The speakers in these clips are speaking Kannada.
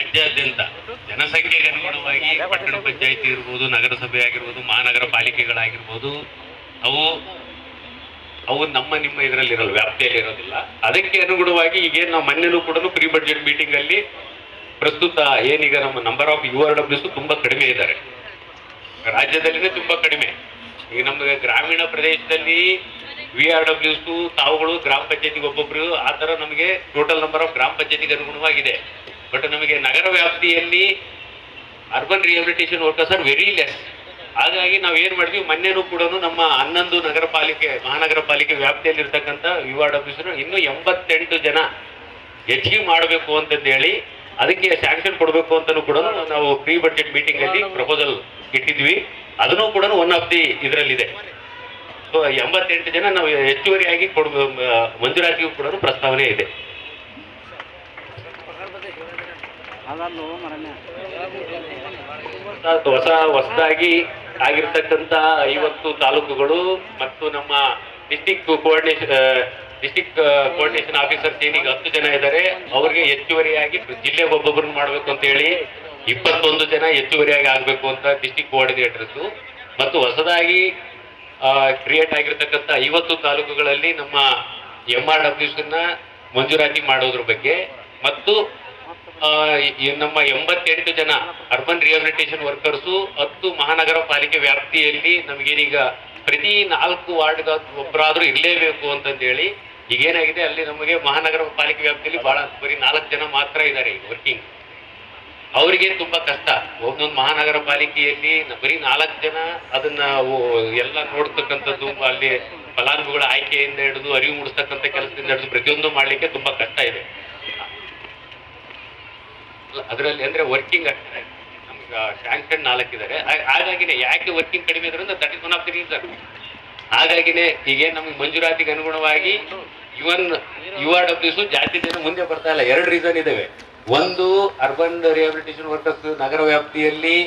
ರಾಜ್ಯಾದ್ಯಂತ ಜನಸಂಖ್ಯೆಗೆ ಅನುಗುಣವಾಗಿ ಪಟ್ಟಣ ಪಂಚಾಯಿತಿ ಇರ್ಬೋದು, ನಗರಸಭೆ ಆಗಿರ್ಬೋದು, ಮಹಾನಗರ ಪಾಲಿಕೆಗಳಾಗಿರ್ಬೋದು, ಅವು ಅವು ನಿಮ್ಮ ಇದರಲ್ಲಿ ಇರಲ್ಲ, ವ್ಯಾಪ್ತಿಯಲ್ಲಿ ಇರೋದಿಲ್ಲ. ಅದಕ್ಕೆ ಅನುಗುಣವಾಗಿ ಈಗೇನು ನಾವು ಮೊನ್ನೆನೂ ಕೂಡ ಪ್ರೀ ಬಡ್ಜೆಟ್ ಮೀಟಿಂಗ್ ಅಲ್ಲಿ ಪ್ರಸ್ತುತ ಏನೀಗ ನಮ್ಮ ನಂಬರ್ ಆಫ್ URWs ತುಂಬಾ ಕಡಿಮೆ ಇದ್ದಾರೆ, ರಾಜ್ಯದಲ್ಲಿನೇ ತುಂಬಾ ಕಡಿಮೆ. ಈಗ ನಮಗೆ ಗ್ರಾಮೀಣ ಪ್ರದೇಶದಲ್ಲಿ VRWs ತಾವುಗಳು ಗ್ರಾಮ ಪಂಚಾಯತಿಗೆ ಒಬ್ಬೊಬ್ರು ಆ ಥರ ನಮಗೆ ಟೋಟಲ್ ನಂಬರ್ ಆಫ್ ಗ್ರಾಮ ಪಂಚಾಯತಿಗೆ ಅನುಗುಣವಾಗಿದೆ. ಬಟ್ ನಮಗೆ ನಗರ ವ್ಯಾಪ್ತಿಯಲ್ಲಿ urban rehabilitation workers are very less. ಹಾಗಾಗಿ ನಾವು ಏನು ಮಾಡಿದ್ವಿ, ಮೊನ್ನೆನೂ ಕೂಡ ನಮ್ಮ 11 ನಗರ ಪಾಲಿಕೆ ಮಹಾನಗರ ಪಾಲಿಕೆ ವ್ಯಾಪ್ತಿಯಲ್ಲಿ ಇರ್ತಕ್ಕಂಥ URWs ಇನ್ನೂ 88 ಜನ ಹೆಚ್ಚಿಗೆ ಮಾಡಬೇಕು ಅಂತಂದೇಳಿ ಅದಕ್ಕೆ ಸ್ಯಾಂಕ್ಷನ್ ಕೊಡಬೇಕು ಅಂತಲೂ ಕೂಡ ನಾವು ಪ್ರೀ ಬಡ್ಜೆಟ್ ಮೀಟಿಂಗ್ ಅಲ್ಲಿ ಪ್ರಪೋಸಲ್ ಇಟ್ಟಿದ್ವಿ. ಅದನ್ನು ಕೂಡ ಒನ್ ಆಫ್ ದಿ ಇದರಲ್ಲಿದೆ. ಸೊ 88 ಜನ ನಾವು ಹೆಚ್ಚುವರಿಯಾಗಿ ಮಂಜೂರಾತಿಗೂ ಕೂಡ ಪ್ರಸ್ತಾವನೆ ಇದೆ. ಹೊಸದಾಗಿ ಆಗಿರ್ತಕ್ಕಂಥ 50 ತಾಲೂಕುಗಳು ಮತ್ತು ನಮ್ಮ ಡಿಸ್ಟಿಕ್ ಕೋಆರ್ಡಿನೇಷನ್ ಆಫೀಸರ್ಸ್ ಏನೀಗ 10 ಜನ ಇದ್ದಾರೆ, ಅವ್ರಿಗೆ ಹೆಚ್ಚುವರಿಯಾಗಿ ಜಿಲ್ಲೆಗೆ ಒಬ್ಬೊಬ್ಬರನ್ನು ಮಾಡಬೇಕು ಅಂತ ಹೇಳಿ 21 ಜನ ಹೆಚ್ಚುವರಿಯಾಗಿ ಆಗಬೇಕು ಅಂತ ಡಿಸ್ಟಿಕ್ ಕೋಆರ್ಡಿನೇಟರ್ಸ್. ಮತ್ತು ಹೊಸದಾಗಿ ಕ್ರಿಯೇಟ್ ಆಗಿರ್ತಕ್ಕಂಥ 50 ತಾಲೂಕುಗಳಲ್ಲಿ ನಮ್ಮ MRWs ಮಂಜೂರಾತಿ ಮಾಡೋದ್ರ ಬಗ್ಗೆ ಮತ್ತು ನಮ್ಮ 88 ಜನ ಅರ್ಬನ್ ರಿಹ್ಯಾಬಿಲಿಟೇಷನ್ ವರ್ಕರ್ಸು 10 ಮಹಾನಗರ ಪಾಲಿಕೆ ವ್ಯಾಪ್ತಿಯಲ್ಲಿ ನಮಗೇನೀಗ ಪ್ರತಿ 4 ವಾರ್ಡ್ಗೆ ಒಬ್ಬರಾದ್ರೂ ಇರಲೇಬೇಕು ಅಂತಂದೇಳಿ ಈಗೇನಾಗಿದೆ, ಅಲ್ಲಿ ನಮಗೆ ಮಹಾನಗರ ಪಾಲಿಕೆ ವ್ಯಾಪ್ತಿಯಲ್ಲಿ ಬರೀ 4 ಜನ ಮಾತ್ರ ಇದ್ದಾರೆ ಈಗ ವರ್ಕಿಂಗ್. ಅವರಿಗೆ ತುಂಬಾ ಕಷ್ಟ. ಒಂದೊಂದು ಮಹಾನಗರ ಪಾಲಿಕೆಯಲ್ಲಿ ಬರೀ 4 ಜನ ಅದನ್ನ ಎಲ್ಲ ನೋಡ್ತಕ್ಕಂಥದ್ದು, ಅಲ್ಲಿ ಫಲಾನುಭವಿಗಳ ಆಯ್ಕೆಯಿಂದ ಹಿಡಿದು ಅರಿವು ಮೂಡಿಸ್ತಕ್ಕಂಥ ಕೆಲಸದಿಂದ ಹಿಡಿದು ಪ್ರತಿಯೊಂದು ಮಾಡ್ಲಿಕ್ಕೆ ತುಂಬಾ ಕಷ್ಟ ಇದೆ. ಅದರಲ್ಲಿ ಅಂದ್ರೆ ವರ್ಕಿಂಗ್ ಆಗ್ತದೆ ನಮ್ಗೆ ಸ್ಯಾಂಕ್ಷನ್ 4 ಇದ್ದಾರೆ. ಹಾಗಾಗಿನೇ ಯಾಕೆ ವರ್ಕಿಂಗ್ ಕಡಿಮೆ ಇದ್ರೆ that is one of the reason. ಹಾಗಾಗಿನೇ ಈಗೇನು ನಮ್ಗೆ ಮಂಜೂರಾತಿಗೆ ಅನುಗುಣವಾಗಿ ಇವನ್ URWs ಜಾಸ್ತಿ ಜನ ಮುಂದೆ ಬರ್ತಾ ಇಲ್ಲ. 2 ರೀಸನ್ ಇದಾವೆ. ಒಂದು, ಅರ್ಬನ್ ರಿಹ್ಯಾಬಿಲಿಟೇಷನ್ ವರ್ಕರ್ಸ್ ನಗರ ವ್ಯಾಪ್ತಿಯಲ್ಲಿ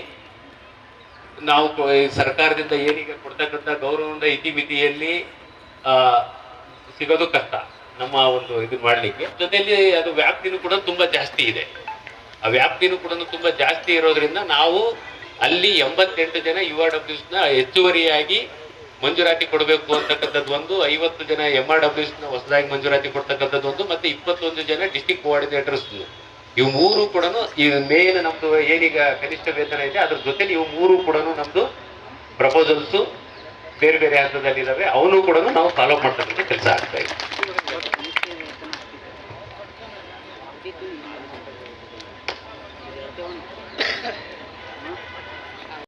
ನಾವು ಸರ್ಕಾರದಿಂದ ಏನೀಗ ಕೊಡ್ತಕ್ಕಂಥ ಗೌರವದ ಇತಿಮಿತಿಯಲ್ಲಿ ಸಿಗೋದು ಕಷ್ಟ ನಮ್ಮ ಒಂದು ಇದು ಮಾಡ್ಲಿಕ್ಕೆ. ಜೊತೆಯಲ್ಲಿ ಅದು ವ್ಯಾಪ್ತಿನೂ ಕೂಡ ತುಂಬಾ ಜಾಸ್ತಿ ಇದೆ. ಆ ವ್ಯಾಪ್ತಿನೂ ಕೂಡ ತುಂಬಾ ಜಾಸ್ತಿ ಇರೋದ್ರಿಂದ ನಾವು ಅಲ್ಲಿ 88 ಜನ URWs ಹೆಚ್ಚುವರಿಯಾಗಿ ಮಂಜೂರಾತಿ ಕೊಡಬೇಕು ಅಂತಕ್ಕಂಥದ್ದು ಒಂದು, 50 ಜನ MRWs ಹೊಸದಾಗಿ ಮಂಜೂರಾತಿ ಕೊಡ್ತಕ್ಕಂಥದ್ದು ಒಂದು, ಮತ್ತೆ 21 ಜನ ಡಿಸ್ಟಿಕ್ ಕೋಆರ್ಡಿನೇಟರ್ಸ್. ಇವು 3 ಕೂಡ ಈ ಮೇನ್ ನಮ್ದು ಏನೀಗ ಕನಿಷ್ಠ ವೇತನ ಇದೆ ಅದ್ರ ಜೊತೆಲಿ ಇವು 3 ಕೂಡ ನಮ್ದು ಪ್ರಪೋಸಲ್ಸ್ ಬೇರೆ ಬೇರೆ ಹಂತದಲ್ಲಿ ಇದಾವೆ. ಅವನು ಕೂಡ ನಾವು ಫಾಲೋ ಮಾಡ್ತಕ್ಕಂಥ ಕೆಲಸ ಆಗ್ತಾ ಇದೆ.